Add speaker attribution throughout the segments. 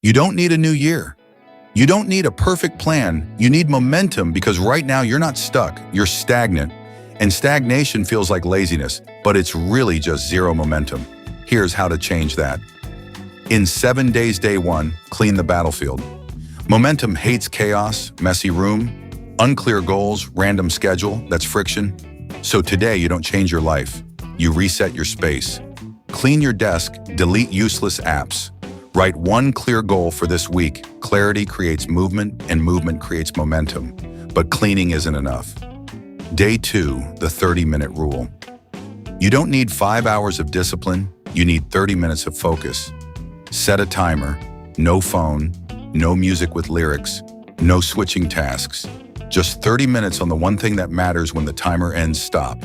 Speaker 1: You don't need a new year. You don't need a perfect plan. You need momentum because right now you're not stuck, you're stagnant. And stagnation feels like laziness, but it's really just zero momentum. Here's how to change that. In 7 days, day 1, clean the battlefield. Momentum hates chaos, messy room, unclear goals, random schedule, that's friction. So today you don't change your life, you reset your space. Clean your desk, delete useless apps. Write one clear goal for this week. Clarity creates movement and movement creates momentum. But cleaning isn't enough. Day 2, the 30-minute rule. You don't need 5 hours of discipline, you need 30 minutes of focus. Set a timer, no phone, no music with lyrics, no switching tasks. Just 30 minutes on the one thing that matters. When the timer ends, stop.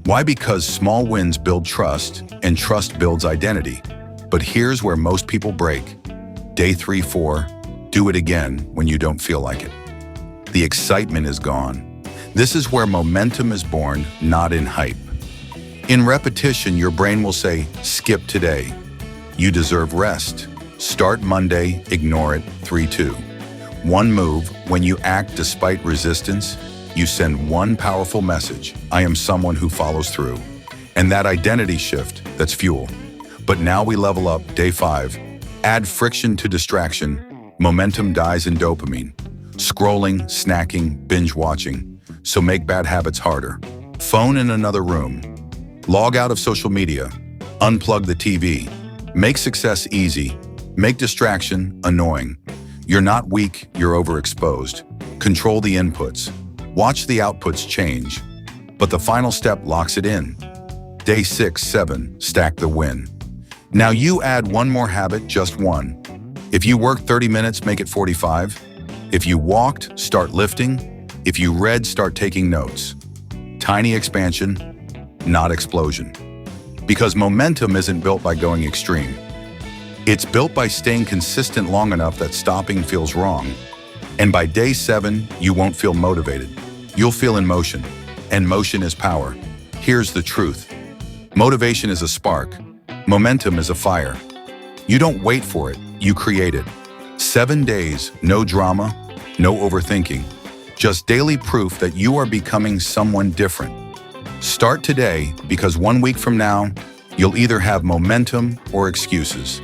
Speaker 1: Why? Because small wins build trust, and trust builds identity. But here's where most people break. Day 3, 4, do it again when you don't feel like it. The excitement is gone. This is where momentum is born, not in hype. In repetition, your brain will say, skip today. You deserve rest. Start Monday, ignore it, 3, 2. One move, when you act despite resistance, you send one powerful message. I am someone who follows through. And that identity shift, that's fuel. But now we level up. Day 5, add friction to distraction. Momentum dies in dopamine. Scrolling, snacking, binge watching. So make bad habits harder. Phone in another room. Log out of social media. Unplug the TV. Make success easy. Make distraction annoying. You're not weak, you're overexposed. Control the inputs. Watch the outputs change. But the final step locks it in. Day 6, 7, stack the win. Now you add one more habit, just one. If you worked 30 minutes, make it 45. If you walked, start lifting. If you read, start taking notes. Tiny expansion, not explosion. Because momentum isn't built by going extreme. It's built by staying consistent long enough that stopping feels wrong. And by day 7, you won't feel motivated. You'll feel in motion. And motion is power. Here's the truth. Motivation is a spark. Momentum is a fire. You don't wait for it, you create it. 7 days, no drama, no overthinking. Just daily proof that you are becoming someone different. Start today, because 1 week from now, you'll either have momentum or excuses.